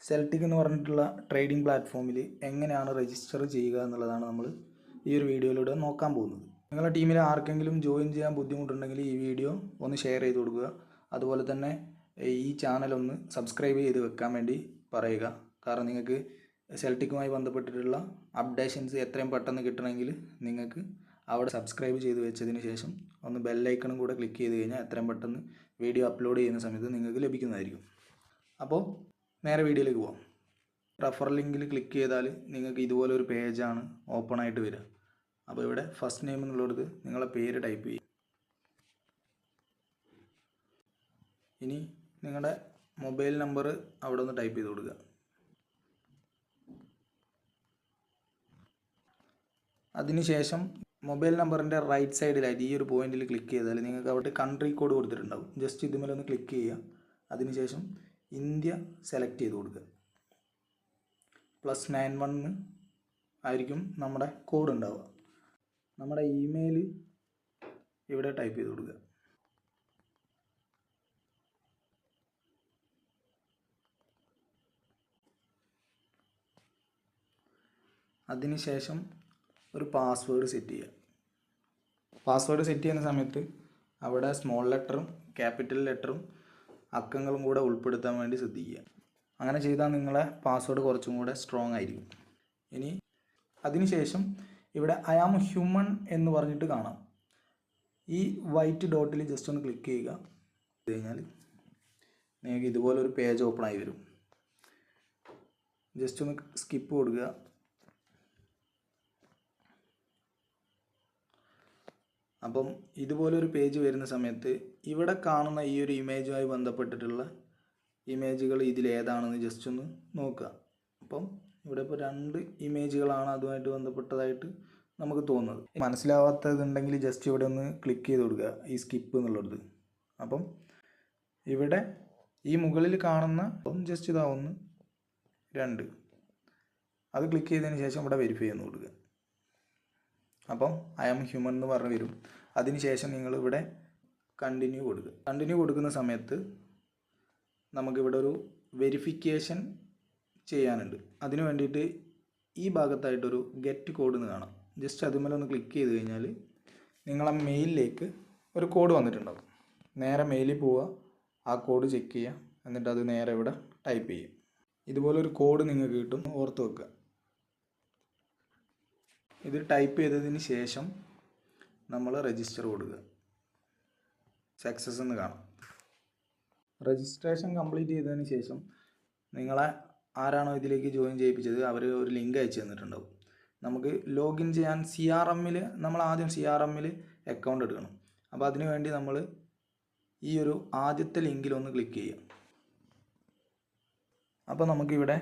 Celtic എന്ന് പറഞ്ഞിട്ടുള്ള trading പ്ലാറ്റ്ഫോമിൽ എങ്ങനെയാണ് രജിസ്റ്റർ ചെയ്യുക എന്നുള്ളതാണ് നമ്മൾ ഈ ഒരു വീഡിയോയിലൂടെ നോക്കാൻ പോകുന്നത്. നിങ്ങളുടെ ടീമിൽ ആർക്കെങ്കിലും ജോയിൻ ചെയ്യാൻ ബുദ്ധിമുട്ടുണ്ടെങ്കിൽ ഈ വീഡിയോ ഒന്ന് ഷെയർ ചെയ്ത് കൊടുക്കുക. അതുപോലെ തന്നെ ഈ ചാനൽ ഒന്ന് സബ്സ്ക്രൈബ് ചെയ്ത് വെക്കാൻ വേണ്ടി പറയുക. കാരണം നിങ്ങൾക്ക് സെൽറ്റിക്കുമായി ബന്ധപ്പെട്ടിട്ടുള്ള അപ്ഡേഷൻസ് എത്രയും പെട്ടെന്ന് കിട്ടണമെങ്കിൽ നിങ്ങൾക്ക് അവിടെ സബ്സ്ക്രൈബ് ചെയ്ത് വെച്ചതിന് ശേഷം ഒന്ന് ബെല്ലൈക്കണും കൂടെ ക്ലിക്ക് ചെയ്ത് കഴിഞ്ഞാൽ എത്രയും പെട്ടെന്ന് വീഡിയോ അപ്ലോഡ് ചെയ്യുന്ന സമയത്ത് നിങ്ങൾക്ക് ലഭിക്കുന്നതായിരിക്കും. അപ്പോൾ നേരെ വീഡിയോയിലേക്ക് പോകാം. റെഫർ ലിങ്കിൽ ക്ലിക്ക് ചെയ്താൽ നിങ്ങൾക്ക് ഇതുപോലൊരു പേജാണ് ഓപ്പൺ ആയിട്ട് വരിക. അപ്പോൾ ഇവിടെ ഫസ്റ്റ് നെയിം എന്നുള്ളത് നിങ്ങളെ പേര് ടൈപ്പ് ചെയ്യും. ഇനി നിങ്ങളുടെ മൊബൈൽ നമ്പർ അവിടെ ഒന്ന് ടൈപ്പ് ചെയ്ത് കൊടുക്കുക. അതിനുശേഷം മൊബൈൽ നമ്പറിൻ്റെ റൈറ്റ് സൈഡിലായിട്ട് ഈ ഒരു പോയിന്റിൽ ക്ലിക്ക് ചെയ്താൽ നിങ്ങൾക്ക് അവിടെ കൺട്രി കോഡ് കൊടുത്തിട്ടുണ്ടാവും. ജസ്റ്റ് ഇതുമേലൊന്ന് ക്ലിക്ക് ചെയ്യുക. അതിനുശേഷം ഇന്ത്യ സെലക്ട് ചെയ്ത് കൊടുക്കുക. +91 ആയിരിക്കും നമ്മുടെ കോഡ് ഉണ്ടാവുക. നമ്മുടെ ഇമെയിൽ ഇവിടെ ടൈപ്പ് ചെയ്ത് കൊടുക്കുക. അതിനുശേഷം ഒരു പാസ്വേഡ് സെറ്റ് ചെയ്യുക. പാസ്വേഡ് സെറ്റ് ചെയ്യുന്ന സമയത്ത് അവിടെ സ്മോൾ ലെറ്ററും ക്യാപിറ്റൽ ലെറ്ററും അക്കങ്ങളും കൂടെ ഉൾപ്പെടുത്താൻ വേണ്ടി ശ്രദ്ധിക്കുക. അങ്ങനെ ചെയ്താൽ നിങ്ങളെ പാസ്വേഡ് കുറച്ചും കൂടെ സ്ട്രോങ് ആയിരിക്കും. ഇനി അതിനുശേഷം ഇവിടെ ഐ ആം ഹ്യൂമൻ എന്ന് പറഞ്ഞിട്ട് കാണാം. ഈ വൈറ്റ് ഡോട്ടിൽ ജസ്റ്റ് ഒന്ന് ക്ലിക്ക് ചെയ്യുക. ഇത് കഴിഞ്ഞാൽ നിങ്ങൾക്ക് ഇതുപോലൊരു പേജ് ഓപ്പൺ ആയി വരും. ജസ്റ്റ് ഒന്ന് സ്കിപ്പ് കൊടുക്കുക. അപ്പം ഇതുപോലൊരു പേജ് വരുന്ന സമയത്ത് ഇവിടെ കാണുന്ന ഈ ഒരു ഇമേജുമായി ബന്ധപ്പെട്ടിട്ടുള്ള ഇമേജുകൾ ഇതിലേതാണെന്ന് ജസ്റ്റ് ഒന്ന് നോക്കുക. അപ്പം ഇവിടെ ഇപ്പോൾ 2 ഇമേജുകളാണ് അതുമായിട്ട് ബന്ധപ്പെട്ടതായിട്ട് നമുക്ക് തോന്നുന്നത്. മനസ്സിലാവാത്തതുണ്ടെങ്കിൽ ജസ്റ്റ് ഇവിടെ ഒന്ന് ക്ലിക്ക് ചെയ്ത് കൊടുക്കുക, ഈ സ്കിപ്പ് എന്നുള്ളത്. അപ്പം ഇവിടെ ഈ മുകളിൽ കാണുന്ന ജസ്റ്റ് ഇതാ 1, 2 അത് ക്ലിക്ക് ചെയ്തതിന് ശേഷം ഇവിടെ വെരിഫൈ ചെയ്ത് കൊടുക്കുക. അപ്പം ഐ ആം ഹ്യൂമൻ എന്ന് പറഞ്ഞ് വരും. അതിനുശേഷം നിങ്ങൾ ഇവിടെ കണ്ടിന്യൂ കൊടുക്കുക. കണ്ടിന്യൂ കൊടുക്കുന്ന സമയത്ത് നമുക്കിവിടെ ഒരു വെരിഫിക്കേഷൻ ചെയ്യാനുണ്ട്. അതിന് വേണ്ടിയിട്ട് ഈ ഭാഗത്തായിട്ടൊരു ഗെറ്റ് കോഡ് എന്ന് കാണാം. ജസ്റ്റ് അതുമേലൊന്ന് ക്ലിക്ക് ചെയ്ത് കഴിഞ്ഞാൽ നിങ്ങളെ മെയിലിലേക്ക് ഒരു കോഡ് വന്നിട്ടുണ്ടാകും. നേരെ മെയിലിൽ പോവുക, ആ കോഡ് ചെക്ക് ചെയ്യുക, എന്നിട്ട് അത് നേരെ ഇവിടെ ടൈപ്പ് ചെയ്യുക. ഇതുപോലൊരു കോഡ് നിങ്ങൾക്ക് കിട്ടും, ഓർത്ത് വെക്കുക. ഇത് ടൈപ്പ് ചെയ്തതിന് ശേഷം നമ്മൾ രജിസ്റ്റർ കൊടുക്കുക. സക്സസ് എന്ന് കാണാം. രജിസ്ട്രേഷൻ കംപ്ലീറ്റ് ചെയ്തതിന് ശേഷം നിങ്ങളെ ആരാണോ ഇതിലേക്ക് ജോയിൻ ചെയ്യിപ്പിച്ചത് അവർ ഒരു ലിങ്ക് അയച്ചു തന്നിട്ടുണ്ടാവും. നമുക്ക് ലോഗിൻ ചെയ്യാൻ നമ്മൾ ആദ്യം CRMൽ അക്കൗണ്ട് എടുക്കണം. അപ്പോൾ അതിനു വേണ്ടി നമ്മൾ ഈ ഒരു ആദ്യത്തെ ലിങ്കിലൊന്ന് ക്ലിക്ക് ചെയ്യുക. അപ്പോൾ നമുക്കിവിടെ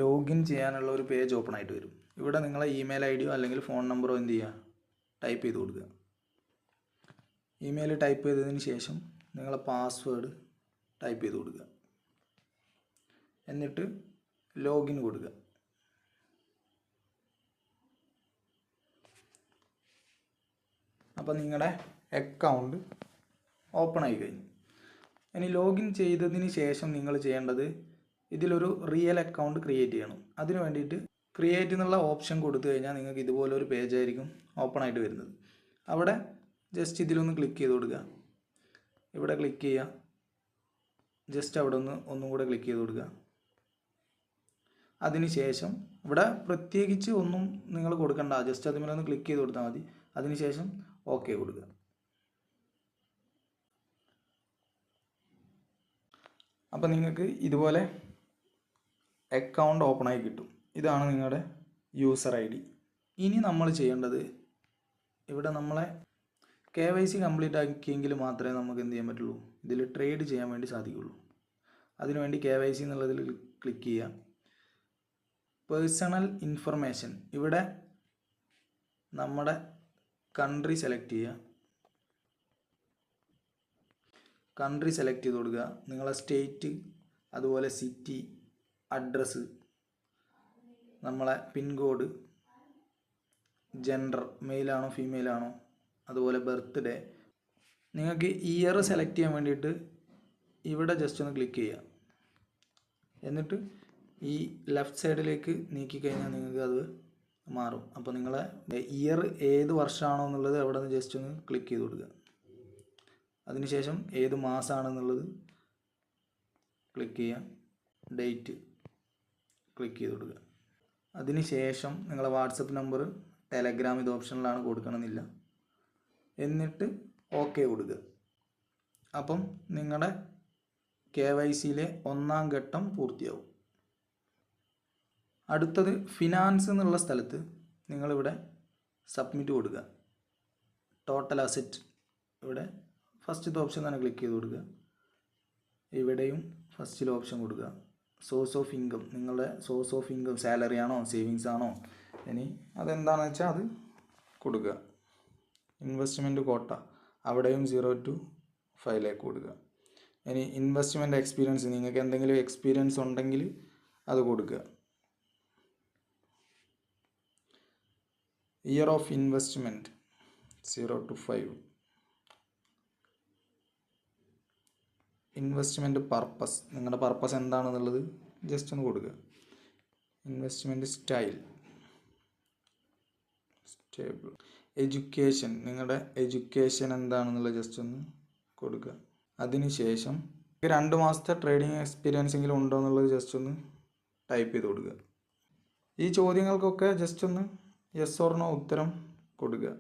ലോഗിൻ ചെയ്യാനുള്ള ഒരു പേജ് ഓപ്പൺ ആയിട്ട് വരും. ഇവിടെ നിങ്ങളെ ഇമെയിൽ ID അല്ലെങ്കിൽ ഫോൺ നമ്പറോ എന്ത് ചെയ്യുക, ടൈപ്പ് ചെയ്ത് കൊടുക്കുക. ഇമെയിൽ ടൈപ്പ് ചെയ്തതിന് ശേഷം നിങ്ങളെ പാസ്വേഡ് ടൈപ്പ് ചെയ്ത് കൊടുക്കുക. എന്നിട്ട് ലോഗിൻ കൊടുക്കുക. അപ്പോൾ നിങ്ങളുടെ അക്കൗണ്ട് ഓപ്പൺ ആയി കഴിഞ്ഞു. ഇനി ലോഗിൻ ചെയ്തതിന് ശേഷം നിങ്ങൾ ചെയ്യേണ്ടത് ഇതിലൊരു റിയൽ അക്കൗണ്ട് ക്രിയേറ്റ് ചെയ്യണം. അതിന് വേണ്ടിയിട്ട് ക്രിയേറ്റ് എന്നുള്ള ഓപ്ഷൻ കൊടുത്തു കഴിഞ്ഞാൽ നിങ്ങൾക്ക് ഇതുപോലൊരു പേജായിരിക്കും ഓപ്പൺ ആയിട്ട് വരുന്നത്. അവിടെ ജസ്റ്റ് ഇതിലൊന്ന് ക്ലിക്ക് ചെയ്ത് കൊടുക്കുക. ഇവിടെ ക്ലിക്ക് ചെയ്യുക. ജസ്റ്റ് അവിടെ ഒന്നും കൂടെ ക്ലിക്ക് ചെയ്ത് കൊടുക്കുക. അതിനുശേഷം ഇവിടെ പ്രത്യേകിച്ച് ഒന്നും നിങ്ങൾ കൊടുക്കണ്ട, ജസ്റ്റ് അതിന്മേലൊന്ന് ക്ലിക്ക് ചെയ്ത് കൊടുത്താൽ മതി. അതിനുശേഷം ഓക്കെ കൊടുക്കുക. അപ്പോൾ നിങ്ങൾക്ക് ഇതുപോലെ അക്കൗണ്ട് ഓപ്പൺ ആയി കിട്ടും. ഇതാണ് നിങ്ങളുടെ യൂസർ ID. ഇനി നമ്മൾ ചെയ്യേണ്ടത് ഇവിടെ നമ്മളെ KYC കംപ്ലീറ്റ് ആക്കിയെങ്കിൽ മാത്രമേ നമുക്ക് എന്ത് ചെയ്യാൻ പറ്റുള്ളൂ, ഇതിൽ ട്രേഡ് ചെയ്യാൻ വേണ്ടി സാധിക്കുള്ളൂ. അതിനുവേണ്ടി KYC എന്നുള്ളതിൽ ക്ലിക്ക് ചെയ്യുക. പേഴ്സണൽ ഇൻഫർമേഷൻ ഇവിടെ നമ്മുടെ കൺട്രി സെലക്ട് ചെയ്യുക. കൺട്രി സെലക്ട് ചെയ്ത് കൊടുക്കുക. നിങ്ങളെ സ്റ്റേറ്റ്, അതുപോലെ സിറ്റി, അഡ്രസ്സ്, നമ്മളെ പിൻകോഡ്, ജെൻഡർ, മെയിലാണോ ഫീമെയിലാണോ, അതുപോലെ ബർത്ത്ഡേ. നിങ്ങൾക്ക് ഇയർ സെലക്ട് ചെയ്യാൻ വേണ്ടിയിട്ട് ഇവിടെ ജസ്റ്റ് ഒന്ന് ക്ലിക്ക് ചെയ്യുക. എന്നിട്ട് ഈ ലെഫ്റ്റ് സൈഡിലേക്ക് നീക്കി കഴിഞ്ഞാൽ നിങ്ങൾക്ക് അത് മാറും. അപ്പോൾ നിങ്ങളെ ഇയർ ഏത് വർഷമാണോ എന്നുള്ളത് അവിടെ നിന്ന് ജസ്റ്റ് ഒന്ന് ക്ലിക്ക് ചെയ്ത് കൊടുക്കുക. അതിനുശേഷം ഏത് മാസമാണെന്നുള്ളത് ക്ലിക്ക് ചെയ്യുക, ഡേറ്റ് ക്ലിക്ക് ചെയ്ത് കൊടുക്കുക. അതിനുശേഷം നിങ്ങളെ വാട്സപ്പ് നമ്പർ, ടെലഗ്രാം ഇത് ഓപ്ഷനിലാണ് കൊടുക്കണമെന്നില്ല. എന്നിട്ട് ഓക്കെ കൊടുക്കുക. അപ്പം നിങ്ങളുടെ KYCയിലെ 1ാം ഘട്ടം പൂർത്തിയാവും. അടുത്തത് ഫിനാൻസ് എന്നുള്ള സ്ഥലത്ത് നിങ്ങളിവിടെ സബ്മിറ്റ് കൊടുക്കുക. ടോട്ടൽ അസറ്റ് ഇവിടെ ഫസ്റ്റത്തെ ഓപ്ഷൻ തന്നെ ക്ലിക്ക് ചെയ്ത് കൊടുക്കുക. ഇവിടെയും ഫസ്റ്റിൽ ഓപ്ഷൻ കൊടുക്കുക. സോഴ്സ് ഓഫ് ഇൻകം, നിങ്ങളുടെ സോഴ്സ് ഓഫ് ഇൻകം സാലറി ആണോ സേവിങ്സ് ആണോ, ഇനി അതെന്താണെന്ന് വെച്ചാൽ അത് കൊടുക്കുക. ഇൻവെസ്റ്റ്മെൻറ്റ് കോട്ട അവിടെയും 0 to 5 കൊടുക്കുക. ഇനി ഇൻവെസ്റ്റ്മെൻറ്റ് എക്സ്പീരിയൻസ്, നിങ്ങൾക്ക് എന്തെങ്കിലും എക്സ്പീരിയൻസ് ഉണ്ടെങ്കിൽ അത് കൊടുക്കുക. Year of investment 0 to 5. Investment purpose, നിങ്ങളുടെ പർപ്പസ് എന്താണെന്നുള്ളത് ജസ്റ്റ് ഒന്ന് കൊടുക്കുക. Investment style, stable. എഡ്യൂക്കേഷൻ, നിങ്ങളുടെ എഡ്യൂക്കേഷൻ എന്താണെന്നുള്ളത് ജസ്റ്റ് ഒന്ന് കൊടുക്കുക. അതിനുശേഷം 2 മാസത്തെ ട്രേഡിംഗ് എക്സ്പീരിയൻസ് എങ്കിലും ഉണ്ടോ എന്നുള്ളത് ജസ്റ്റ് ഒന്ന് ടൈപ്പ് ചെയ്ത് കൊടുക്കുക. ഈ ചോദ്യങ്ങൾക്കൊക്കെ ജസ്റ്റ് ഒന്ന് യെസ് ഓർ നോ ഉത്തരം കൊടുക്കുക.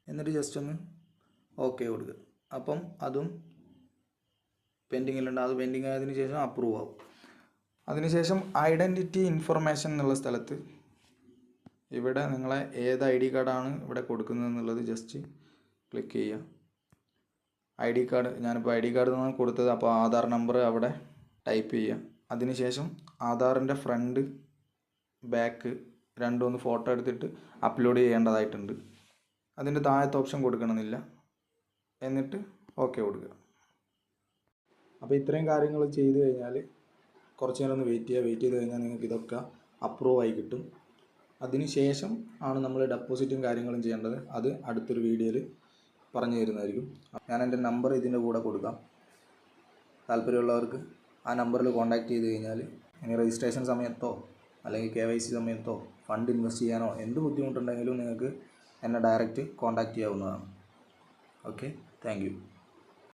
എന്നിട്ട് ജസ്റ്റ് ഒന്ന് ഓക്കെ കൊടുക്കുക. അപ്പം അതും പെൻഡിങ്ങിലുണ്ട്. അത് പെൻഡിങ് ആയതിനു ശേഷം അപ്രൂവ് ആവും. അതിനുശേഷം ഐഡൻറ്റിറ്റി ഇൻഫർമേഷൻ എന്നുള്ള സ്ഥലത്ത് ഇവിടെ നിങ്ങളെ ഏത് ID കാർഡാണ് ഇവിടെ കൊടുക്കുന്നത് എന്നുള്ളത് ജസ്റ്റ് ക്ലിക്ക് ചെയ്യുക. ID കാർഡ്, ഞാനിപ്പോൾ ID കാർഡ് നിന്നാണ് കൊടുത്തത്. അപ്പോൾ ആധാർ നമ്പർ അവിടെ ടൈപ്പ് ചെയ്യുക. അതിനുശേഷം ആധാറിൻ്റെ ഫ്രണ്ട് ബാക്ക് രണ്ടും ഒന്ന് ഫോട്ടോ എടുത്തിട്ട് അപ്ലോഡ് ചെയ്യേണ്ടതായിട്ടുണ്ട്. അതിൻ്റെ താഴത്തെ ഓപ്ഷൻ കൊടുക്കണമെന്നില്ല. എന്നിട്ട് ഓക്കെ കൊടുക്കുക. അപ്പോൾ ഇത്രയും കാര്യങ്ങൾ ചെയ്ത് കഴിഞ്ഞാൽ കുറച്ച് നേരം ഒന്ന് വെയിറ്റ് ചെയ്ത് കഴിഞ്ഞാൽ നിങ്ങൾക്ക് ഇതൊക്കെ അപ്രൂവ് ആയി കിട്ടും. അതിന് ശേഷം ആണ് നമ്മൾ ഡെപ്പോസിറ്റും കാര്യങ്ങളും ചെയ്യേണ്ടത്. അത് അടുത്തൊരു വീഡിയോയിൽ പറഞ്ഞു തരുന്നതായിരിക്കും. ഞാൻ എൻ്റെ നമ്പർ ഇതിൻ്റെ കൂടെ കൊടുക്കാം. താല്പര്യമുള്ളവർക്ക് ആ നമ്പറിൽ കോൺടാക്റ്റ് ചെയ്ത് കഴിഞ്ഞാൽ ഇനി രജിസ്ട്രേഷൻ സമയത്തോ അല്ലെങ്കിൽ KYC സമയത്തോ ഫണ്ട് ഇൻവെസ്റ്റ് ചെയ്യാനോ എന്ത് ബുദ്ധിമുട്ടുണ്ടെങ്കിലും നിങ്ങൾക്ക് എന്നെ ഡയറക്റ്റ് കോൺടാക്റ്റ് ചെയ്യാവുന്നതാണ്. Okay, thank you.